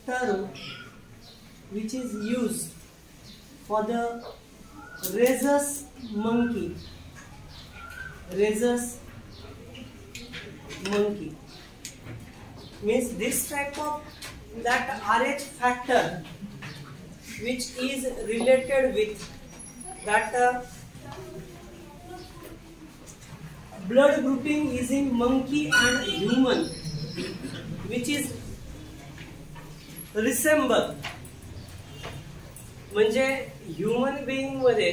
term which is used for the rhesus monkey. Rhesus monkey means this type of that Rh factor which is related with that blood grouping is in monkey and human, which is resemble म्हणजे human being मध्ये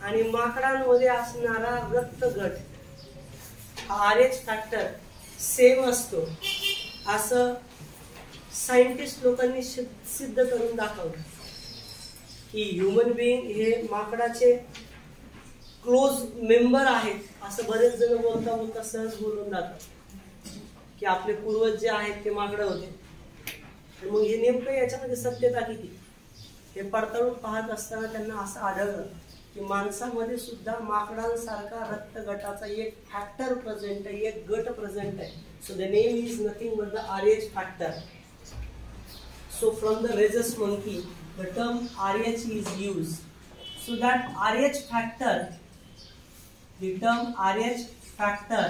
आणि माकडांमध्ये असणारा रक्तगट RH factor same असतो असं scientist लोकांनी सिद्ध करून दाखवलं की ह्यूमन बीइंग हे माकडाचे क्लोज मेंबर आहेत असं बरेच जण बोलता बोलता सहज बोलून जातात की आपले पूर्वज जे आहेत ते माकडं होते. आणि मग हे नेमकं याच्यामध्ये सत्यता किती हे पडताळून पाहत असताना त्यांना असं आढळलं की माणसामध्ये सुद्धा माकडांसारखा रक्तगटाचा एक फॅक्टर प्रेझेंट आहे, एक गट प्रेझेंट आहे. So the name is nothing but the RH factor. So from the rhesus monkey the term RH is used. So that RH factor, the term RH factor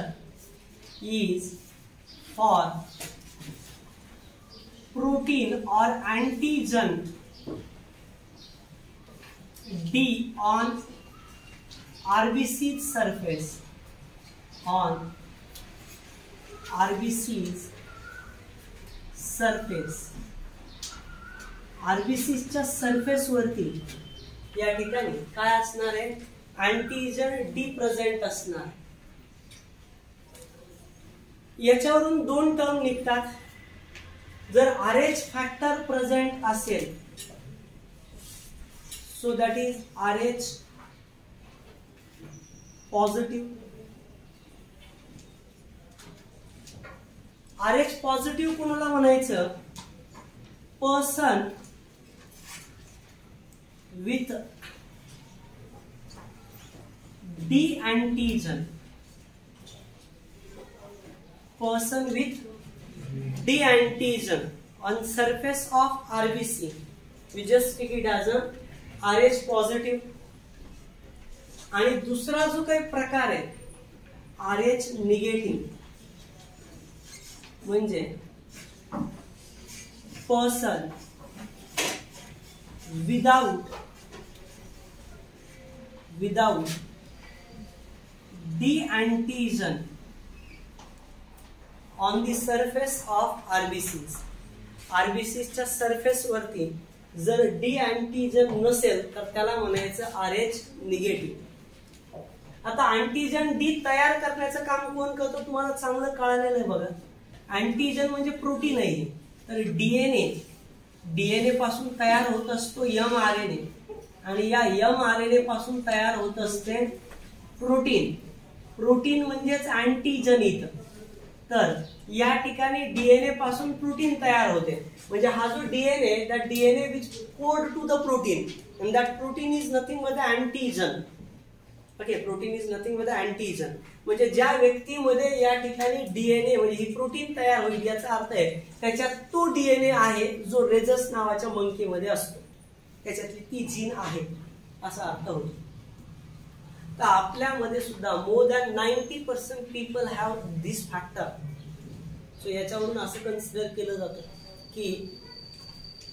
is for protein or antigen D on RBC's surface, on RBC's surface. RBCच्या surface वरती या ठिकाणी काय असणार आहे, antigen D present असणार. याच्यावरून दोन टर्म निघतात. जर RH फॅक्टर प्रेझेंट असेल so that is RH positive. RH positive कोणाला म्हणायचं, person with D antigen, person with D antigen on surface of RBC, we just take it as a RH positive. आणि दुसरा जो काही प्रकार आहे RH निगेटिव्ह म्हणजे person without the antigen on the surface of RBCs. RBCs च्या surface वरती जर D antigen नसेल तर त्याला म्हणायचं RH निगेटिव्ह. आता अँटीजन D तयार करण्याचं काम कोण करतो तुम्हाला चांगलं कळालेलं आहे बघा. अँटीजन म्हणजे प्रोटीन आहे, तर डीएनए पासून तयार होत असतो mRNA आणि या mRNA पासून तयार होत असते प्रोटीन. प्रोटीन म्हणजेच अँटीजन इथं. तर या ठिकाणी डीएनए पासून प्रोटीन तयार होते. म्हणजे हा जो DNA, that DNA which code to the protein and that protein is nothing but the antigen. Okay, protein is nothing but the antigen. म्हणजे ज्या व्यक्तीमध्ये या ठिकाणी डीएनए म्हणजे ही प्रोटीन तयार होईल याचा अर्थ आहे त्याच्यात तो डीएनए आहे जो रेजस नावाच्या मंकी मध्ये असतो, त्याच्यातली ती जीन आहे असा अर्थ होतो. तर आपल्यामध्ये सुद्धा more than 90% people have this factor. So याच्यावरून असं कन्सिडर केलं जातं की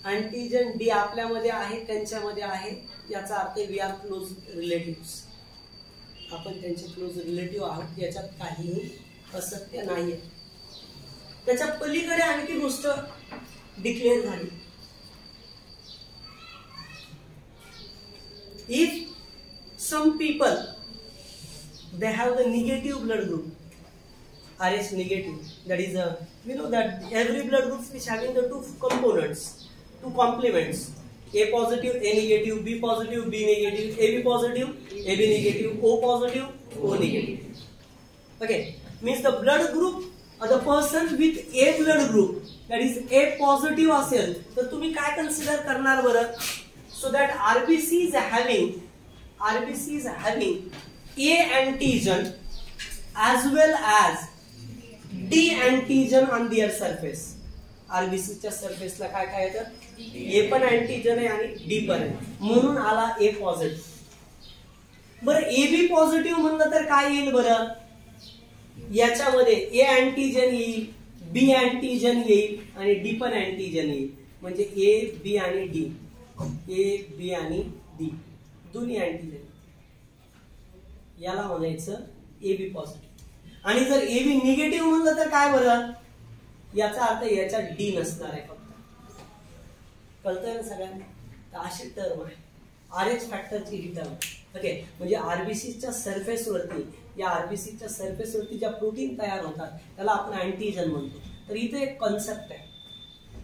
अँटीजन डी आपल्यामध्ये आहे, त्यांच्यामध्ये आहे, याचा earth we R close relatives. आपण त्यांचे क्लोज रिलेटिव्ह आहोत, याच्यात काहीही असत्य नाहीये. त्याच्या पलीकडे आणखी गोष्ट डिक्लेअर झाली. If some people they have the negative blood group, RH negative, that is we know that every blood group is having the two components, two complements, A positive, A negative, B positive, B negative, AB positive, AB negative, O positive, O negative. Okay, means the blood group or the person with A blood group, that is A positive असेल तर तुम्ही काय consider करणार बरं? So that RBC is having A antigen as well as D antigen on their surface. आरबीसीच्या सरफेसला काय काय येतं, ए पण अँटीजन आहे आणि डी पण आहे, म्हणून आला ए पॉझिटिव्ह. बरं ए बी पॉझिटिव्ह म्हणलं तर काय येईल बरं, याच्यामध्ये ए अँटीजन येईल, बी अँटीजन येईल आणि डी पण अँटीजन येईल. म्हणजे ए बी आणि डी, ए बी आणि डी दोन्ही अँटीजन, याला म्हणायचं ए बी पॉझिटिव्ह. आणि जर ए बी निगेटिव्ह म्हणलं तर काय बरं, याचा अर्थ याच्यात डी नसणार आहे फक्त. कळतंय ना सगळ्यांना. तर अशी टर्म आहे आर एच फॅक्टरची ही टर्म. ओके, म्हणजे आरबीसीच्या सरफेसवरती, या आरबीसीच्या सरफेसवरती ज्या प्रोटीन तयार होतात त्याला आपण अँटीजन म्हणतो. तर इथे एक कॉन्सेप्ट आहे,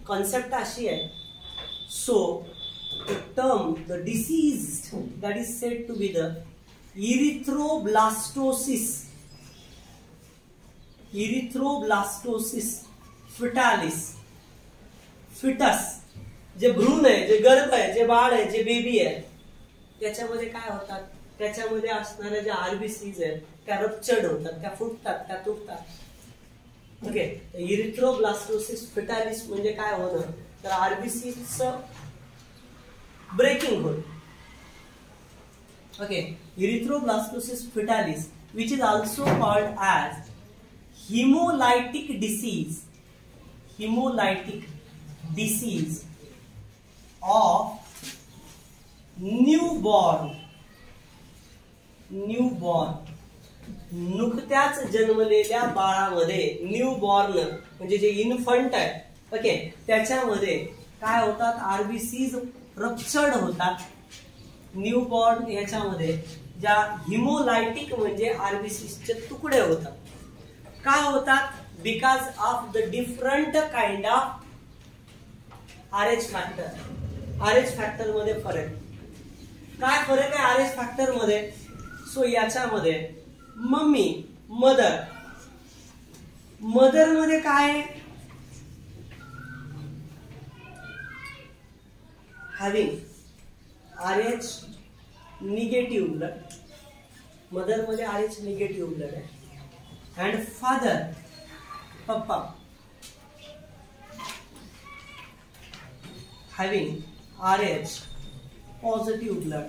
कॉन्सेप्ट अशी आहे. So the term, the disease that is said to be the erythroblastosis, erythroblastosis fetalis. Fetus जे भ्रूण आहे, जे गर्भ आहे, जे बाळ आहे, जे बेबी आहे, त्याच्यामध्ये काय होतात, त्याच्यामध्ये असणाऱ्या ज्या आरबीसीज आहेत त्या रप्चर्ड होतात, त्या फुटतात, त्या तुटतात. ओके, इरिथ्रोब्लास्टोसिस फिटालिस म्हणजे काय होणं, तर आरबीसीचं ब्रेकिंग होईल. Okay, erythroblastosis fetalis which is also called as hemolytic disease, hemolytic disease of newborn, नुकत्याच जन्मलेल्या बाळामध्ये, न्यूबॉर्न म्हणजे जे इन्फंट आहे, ओके, त्याच्यामध्ये काय होतात, आरबीसीज रप्चर्ड होतात. न्यूबॉर्न याच्यामध्ये ज्या हिमोलायटिक म्हणजे आरबीसीचे तुकडे होतात. काय होतात, because of the different kind of R H factor. R H factor मध्ये फरक, काय फरक आहे आर एच फॅक्टर मध्ये. सो याच्यामध्ये मम्मी, मदर, मदर मध्ये काय, having R H negative blood, mother मध्ये आर एच निगेटिव्ह ब्लड आहे. And father, papa, having R H positive blood.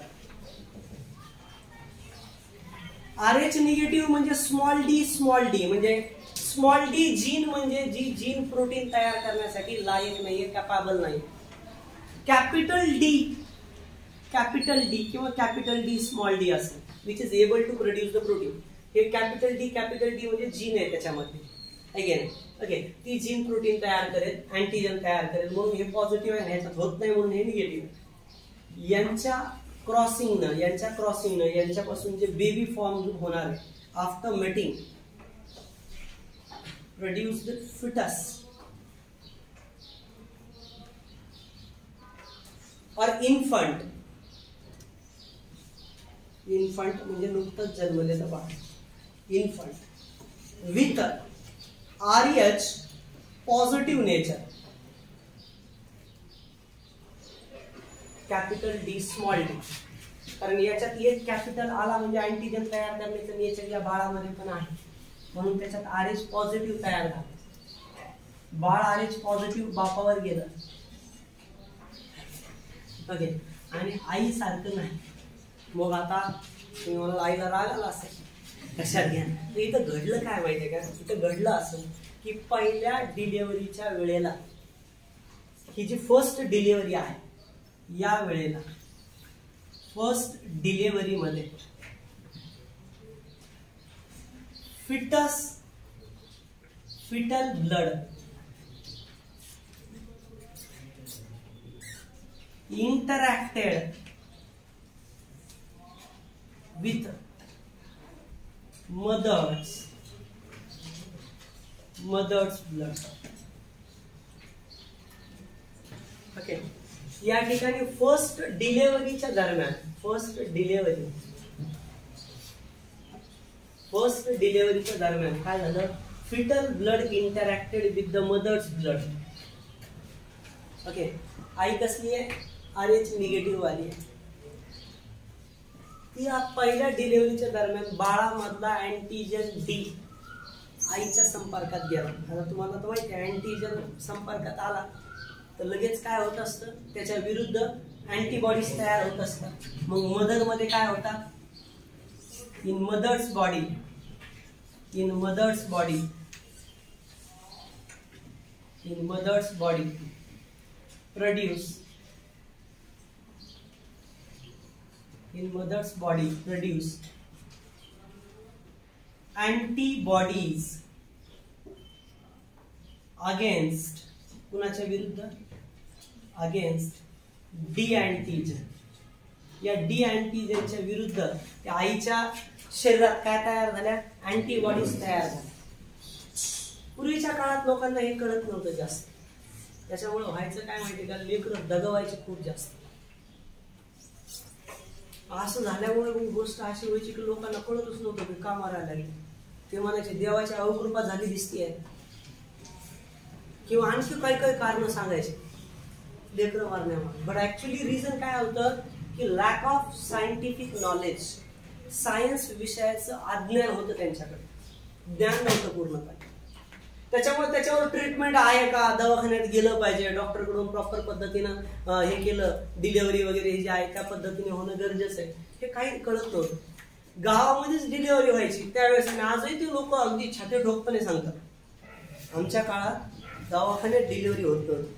R H negative म्हणजे स्मॉल डी म्हणजे स्मॉल डी जीन, म्हणजे जी जीन प्रोटीन तयार करण्यासाठी लायक नाहीये, कॅपेबल नाही. कॅपिटल डी किंवा कॅपिटल डी स्मॉल डी असेल, which is able to produce the protein. हे कॅपिटल डी म्हणजे जीन आहे त्याच्यामध्ये, अगेन ओके, ती जीन प्रोटीन तयार करेल, अँटीजन तयार करेल, म्हणून हे पॉझिटिव्ह आहे, ह्याच्यात होत नाही म्हणून हे निगेटिव्ह. यांच्या क्रॉसिंगनं यांच्यापासून जे बेबी फॉर्म होणार आहे after mating, produce the fetus और इन्फंट. इन्फंट म्हणजे नुकतंच जन्मलेलं बाळ, infant with RH positive nature, capital D small D. कारण याच्यात एक कॅपिटल आला म्हणजे अँटीजन तयार करण्याचं नेचर या बाळामध्ये पण आहे, म्हणून त्याच्यात आर एच पॉझिटिव्ह तयार झालं. बाळ आर एच पॉझिटिव्ह बापावर गेलं, ओके, आणि आई सारखं नाही. मग आता तुम्ही मला आईला राग आला असेल, कशात घ्या. तर इथं घडलं काय माहितीये का, इथं घडलं असं की पहिल्या डिलिव्हरीच्या वेळेला, ही जी फर्स्ट डिलिव्हरी आहे, या वेळेला फर्स्ट डिलिव्हरी मध्ये fetal blood interacted with mother's blood. Okay, या ठिकाणी फर्स्ट डिलिव्हरीच्या दरम्यान, फर्स्ट डिलिव्हरीच्या दरम्यान काय झालं, fetal blood interacted with the mother's blood. Okay, आई कसली आहे, आर एच निगेटिव्ह वाली आहे. ती पहिल्या डिलिव्हरीच्या दरम्यान बाळामधला अँटीजन डी आईच्या संपर्कात गेला. आता तुम्हाला तर माहिती आहे अँटीजन संपर्कात आला तर लगेच काय होत असतं, त्याच्या विरुद्ध अँटीबॉडीज तयार होत असतात. मग मदर मध्ये काय होतात, in mother's body produce antibodies against कुणाच्या विरुद्ध, अगेन्स्ट डी अँटीजन. या डी अँटीजनच्या विरुद्ध त्या आईच्या शरीरात काय तयार झाल्या, अँटीबॉडीज तयार झाल्या. पूर्वीच्या काळात लोकांना हे कळत नव्हतं जास्त, त्याच्यामुळे व्हायचं काय माहिती का, लेकरं दगवायचे खूप जास्त. असं झाल्यामुळे गोष्ट अशी व्हायची की लोकांना कळतच नव्हतं की का मारायला लागले. ते म्हणायचे देवाची अवकृपा झाली दिसतीये, किंवा आणखी काही काही कारण सांगायचे लेकरं मारण्यामुळे. बट ऍक्च्युली रिझन काय होतं की lack of scientific knowledge. Science विषयाचं अज्ञान होतं त्यांच्याकडे, ज्ञान नव्हतं पूर्णपणे. त्याच्यामुळे त्याच्यावर ट्रीटमेंट आहे का, दवाखान्यात गेलं पाहिजे, डॉक्टरकडून प्रॉपर पद्धतीनं हे केलं, डिलिव्हरी वगैरे जे आहे त्या पद्धतीने होणं गरजेचं आहे, हे काही कळत नव्हतं. गावामध्येच डिलिव्हरी व्हायची त्यावेळेस. आणि आजही ते लोक अगदी छाती ठोकपणे सांगतात आमच्या काळात दवाखान्यात डिलिव्हरी होत नव्हती.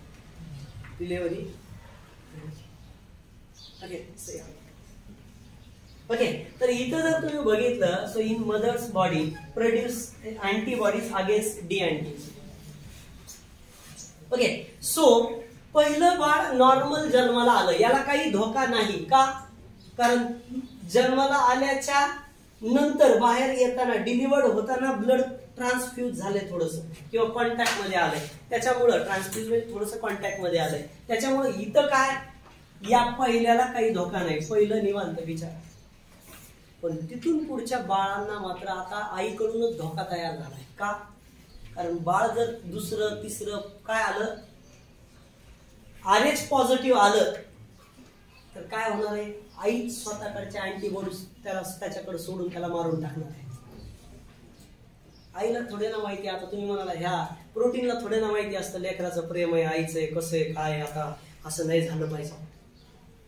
Delivery okay. तर इथं जर तुम्ही बघितलं, so in mother's body produce antibodies against D antigen. Okay. So पहिलं बाळ नॉर्मल जन्माला आलं, याला काही धोका नाही का, कारण जन्माला आल्याच्या नंतर बाहेर येताना डिलिव्हर्ड होताना ब्लड ट्रान्सफ्यूज झाले थोडंसं, किंवा कॉन्टॅक्ट मध्ये आलंय, त्याच्यामुळं ट्रान्सफ्यूज म्हणजे थोडंसं कॉन्टॅक्ट मध्ये आलंय, त्याच्यामुळे इथं काय, या पहिल्याला काही धोका नाही, पहिलं निवांत विचार. पण तिथून पुढच्या बाळांना मात्र आता आईकडूनच धोका तयार झालाय. का, कारण बाळ जर दुसरं तिसरं काय आलं, RH पॉझिटिव्ह आलं तर काय होणार आहे, आई स्वतःकडच्या अँटीबॉडीज त्याच्याकडे सोडून त्याला मारून टाकणार आहे. आईला थोडे ना माहिती, आता तुम्ही म्हणाला ह्या प्रोटीनला थोडे ना माहिती असतं लेकराचं प्रेम आहे, आईचं आहे, कसं आहे, काय, आता असं नाही झालं पाहिजे.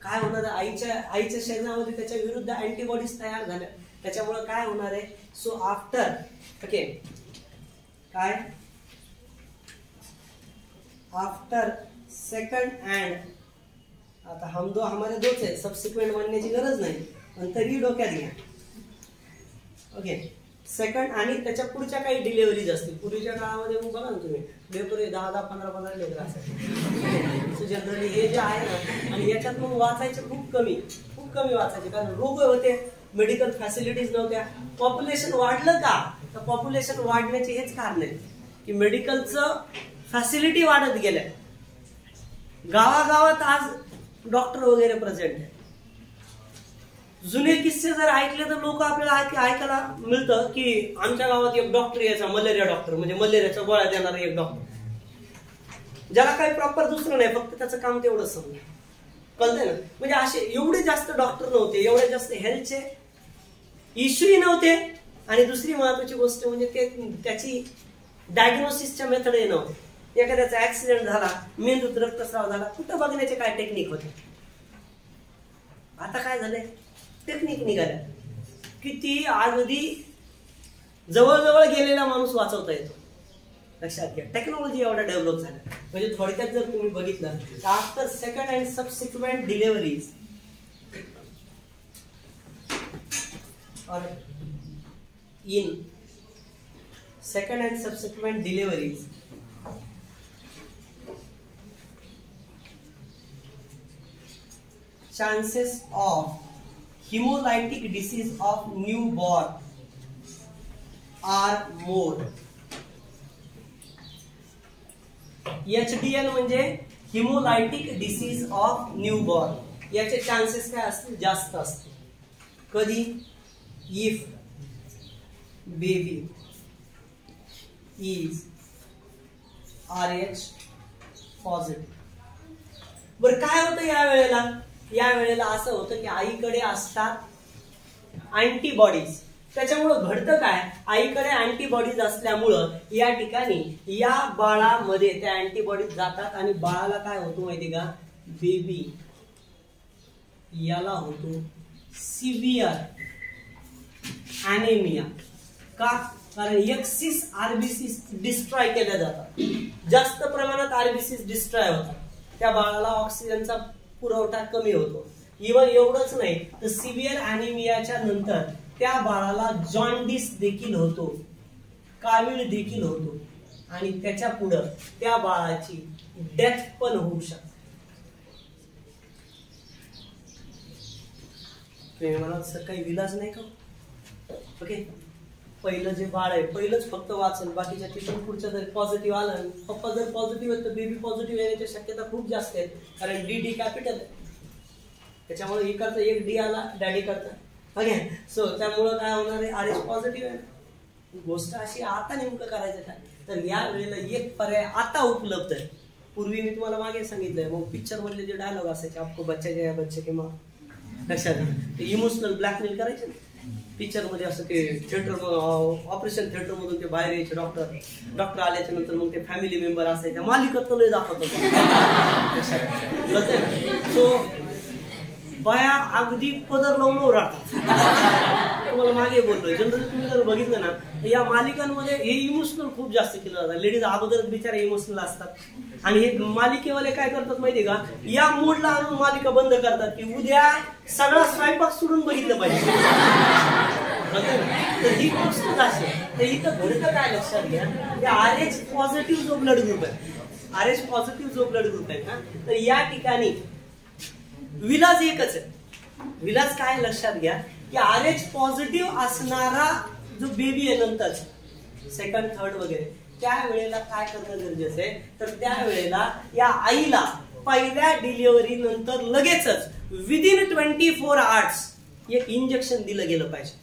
काय होणार आहे, आईच्या शरीरामध्ये त्याच्या विरुद्ध अँटीबॉडीज तयार झाल्या, त्याच्यामुळे काय होणार आहे. सो आफ्टर ओके काय, आफ्टर सेकंड अँड, आता हम दो हमारे दोच आहे, सबसिक्वेंट म्हणण्याची गरज नाही, पण तरी डोक्यात घ्या. ओके. सेकंड आणि त्याच्या पुढच्या काही डिलिव्हरीज असतील. पूर्वीच्या काळामध्ये मग बघा ना तुम्ही, लेकरं 10, 15 लेकरं असायचे जनरली, हे जे आहे ना. आणि याच्यात मग वाचायचे खूप कमी वाचायचे, कारण रोग होते, मेडिकल फॅसिलिटीज नव्हत्या. पॉप्युलेशन वाढलं का, तर पॉप्युलेशन वाढण्याचे हेच कारण आहे की मेडिकलचं फॅसिलिटी वाढत गेल्या. गावागावात आज डॉक्टर वगैरे प्रेझेंट आहे. जुने किस्से जर ऐकले तर लोक आपल्याला ऐकायला मिळतं की आमच्या गावात एक डॉक्टर यायचा, मलेरिया डॉक्टर, म्हणजे मलेरियाच्या गोळ्या देणारा एक डॉक्टर, ज्याला काही प्रॉपर दुसरं नाही, फक्त त्याचं काम तेवढंच समजा, कळतंय ना. म्हणजे असे एवढे जास्त डॉक्टर नव्हते, एवढे जास्त हेल्थचे इश्यूही नव्हते, आणि दुसरी महत्वाची गोष्ट म्हणजे त्याची डायग्नोसिसच्या मेथडही नव्हते. एखाद्याचा ऍक्सिडेंट झाला, मेंदूत रक्तस्राव झाला, कुठं बघण्याचे काय टेक्निक होते. आता काय झालंय, टेक्निक निघाल्या, किती अगदी जवळजवळ गेलेला माणूस वाचवता येतो. लक्षात घ्या, टेक्नॉलॉजी एवढा डेव्हलप झाला. म्हणजे थोडक्यात जर तुम्ही बघितलं, after second and subsequent deliveries or in second and subsequent deliveries chances of hemolytic disease of newborn are more. HDN म्हणजे हिमोलायटिक डिसीज ऑफ न्यूबॉर्न, याचे चान्सेस काय असतील, जास्त असतील. कधी, if baby is RH positive. बरं काय होतं या वेळेला असं होतं की आईकडे असतात अँटीबॉडीज, त्याच्यामुळं घडतं काय, आईकडे अँटीबॉडीज असल्यामुळं या ठिकाणी या बाळामध्ये त्या अँटीबॉडीज जातात आणि बाळाला काय होतो माहिती का, बेबी याला होतो सिव्हिअर ॲनेमिया. का, कारण एक्सिस आरबीसी डिस्ट्रॉय केल्या जातात, जास्त प्रमाणात आरबीसी डिस्ट्रॉय होतात, त्या बाळाला ऑक्सिजनचा पुरवठा कमी होतो. इव्हन एवढंच नाही तर सिव्हिअर ॲनेमियाच्या नंतर त्या बाळाला जॉन्डिस देखील होतो, कावीळ देखील होतो आणि त्याच्या पुढं त्या बाळाची डेथ पण होऊ शकते. तुम्ही म्हणाल सर काही विलाज नाही का, ओके, पहिलं जे बाळ आहे पहिलंच फक्त वाचेल, बाकीच्या तिथून पुढच्या जर पॉझिटिव्ह आलं, पप्पा जर पॉझिटिव्ह आहे तर बेबी पॉझिटिव्ह येण्याची शक्यता खूप जास्त आहे, कारण डी कॅपिटल आहे. त्याच्यामुळे इकडचा एक डी आला डॅडी करता, ओके. सो त्यामुळं काय होणार आहे, RH पॉझिटिव्ह आहे. गोष्ट अशी आता नेमकं करायचं काय, तर या वेळेला एक पर्याय आता उपलब्ध आहे. पूर्वी मी तुम्हाला मागे सांगितलंय, मग पिक्चर मधले जे डायलॉग असायचे, आपको बच्चे गया बच्चे किंवा लक्षात इमोशनल ब्लॅकमेल करायचे पिक्चर मध्ये, असं ते थिएटर ऑपरेशन थिएटर मधून ते बाहेर यायचे डॉक्टर आल्याच्या नंतर मग ते फॅमिली मेंबर असायच्या, मालिकात लय दाखवत सो बाया अगदी पदर लावून राहतात. तुम्हाला मागे बोललोय, जनरली तुम्ही जर बघितलं ना या मालिकांमध्ये हे इमोशनल खूप जास्त केलं जातं. लेडीज अगोदर बिचारे इमोशनल असतात आणि हे मालिकेवाले काय करतात माहितीये का, या मूडला आणून मालिका बंद करतात की उद्या सगळा स्वयंपाक सोडून बघितलं पाहिजे. तर ही गोष्ट असेल तर इथं घडतं काय लक्षात घ्या, RH पॉझिटिव्ह जो ब्लड ग्रुप आहे, RH पॉझिटिव्ह जो ब्लड ग्रुप आहे ना, तर या ठिकाणी विलाज एकच आहे. विलाज काय लक्षात घ्या की RH पॉझिटिव्ह असणारा जो बेबी आहे नंतर सेकंड थर्ड वगैरे, त्या वेळेला काय करणं गरजेचं आहे, तर त्या वेळेला या आईला पहिल्या डिलिव्हरी नंतर लगेचच विदिन 24 आवर्स एक इंजेक्शन दिलं गेलं पाहिजे.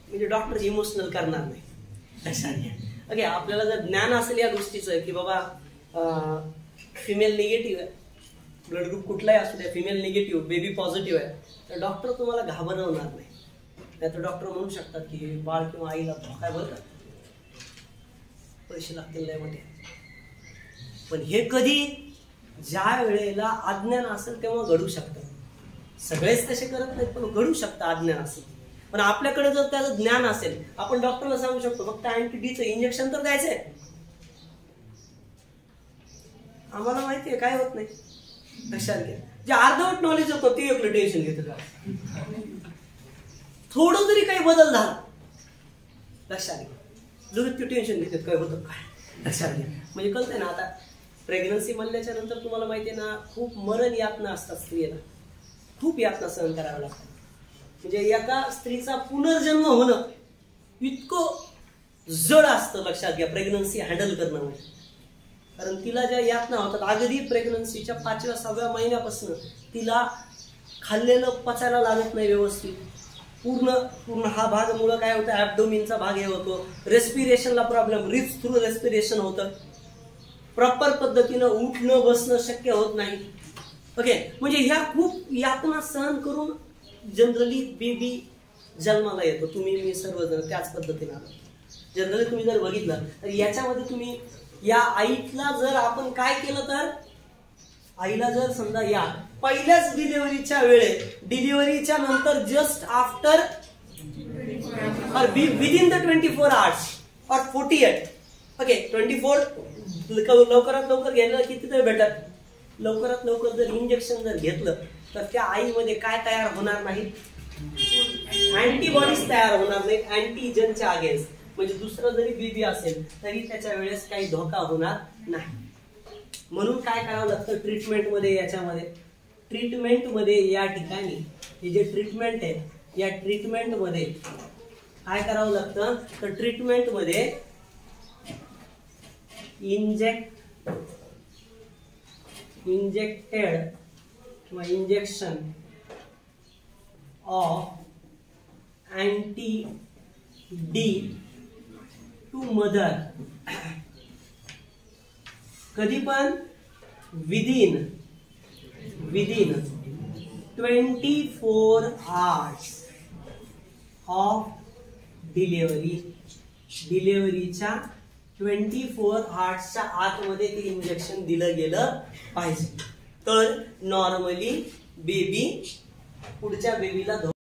म्हणजे डॉक्टर इमोशनल करणार नाही, लक्षात घ्या. ओके, आपल्याला जर ज्ञान असेल या गोष्टीचं की बाबा फिमेल निगेटिव्ह आहे, ब्लड ग्रुप कुठलाही असू द्या, फिमेल निगेटिव्ह बेबी पॉझिटिव्ह आहे, तर डॉक्टर तुम्हाला घाबरवणार नाही. तर डॉक्टर म्हणू शकतात की बाळ किंवा आईला धोका आहे, बरं पैसे लागतील नाही मध्ये. पण हे कधी, ज्या वेळेला अज्ञान असेल तेव्हा घडू शकतं. सगळेच तसे करत नाहीत पण घडू शकतं अज्ञान असेल. पण आपल्याकडे जर त्याचं ज्ञान असेल, आपण डॉक्टरला सांगू शकतो फक्त अँटीडीचं इंजेक्शन तर द्यायचंय, आम्हाला माहितीये काय होत नाही. लक्षात घ्या, जे अर्धवट नॉलेज होतं ते एकलं टेन्शन घेतं का, थोडं जरी काही बदल झाला लक्षात घ्या, लगेच ते टेन्शन घेतात काय होतं काय. लक्षात घ्या, म्हणजे कळतंय ना. आता प्रेग्नन्सी म्हणल्याच्या नंतर तुम्हाला माहितीये ना, खूप मरण यातना असतात स्त्रियेला, खूप यातना सहन कराव्या लागतात. म्हणजे एका स्त्रीचा पुनर्जन्म होणं इतकं जड असतं, लक्षात घ्या, प्रेग्नन्सी हँडल करणं म्हणजे. कारण तिला ज्या यातना होतात, अगदी प्रेग्नन्सीच्या 5व्या-6व्या महिन्यापासून तिला खाल्लेलं पचायला लागत नाही व्यवस्थित. पूर्ण हा भाग मुळे काय होतं, ऍब्डोमिनचा भाग हे होतो, रेस्पिरेशनला प्रॉब्लेम, रिच थ्रू रेस्पिरेशन होतं, प्रॉपर पद्धतीनं उठणं बसणं शक्य होत नाही. ओके, म्हणजे ह्या खूप यातना सहन करून जनरली बेबी जन्माला येतो. तुम्ही मी सर्वजण त्याच पद्धतीने आलो. जनरली तुम्ही जर बघितलं तर याच्यामध्ये तुम्ही या आईला जर आपण काय केलं, तर आईला जर समजा या पहिल्याच डिलिव्हरीच्या वेळेत, डिलिव्हरीच्या नंतर जस्ट आफ्टर और विदिन द 24 आवर्स और 48, ओके 24 लवकरात लवकर घ्यायला किती तर बेटर. लवकरात लवकर जर इंजेक्शन जर घेतलं तर त्या आईमध्ये काय तयार होणार नाही, अँटीबॉडीज तयार होणार नाही अँटीजनच्या अगेन्स्ट. म्हणजे दुसरं जरी बेबी असेल तरी त्याच्या वेळेस काही धोका होणार नाही. म्हणून काय करावं लागतं ट्रीटमेंटमध्ये, याच्यामध्ये ट्रीटमेंटमध्ये या ठिकाणी हे जे ट्रीटमेंट आहे, या ट्रीटमेंटमध्ये काय करावं लागतं, तर ट्रीटमेंटमध्ये इंजेक्टेड किंवा injection of anti D to mother, कधी पण विदिन 24 hours ऑफ डिलिव्हरीच्या 24 आवर्सच्या आतमध्ये ते इंजेक्शन दिलं गेलं पाहिजे. तर नॉर्मली बेबी पुढच्या बेबीला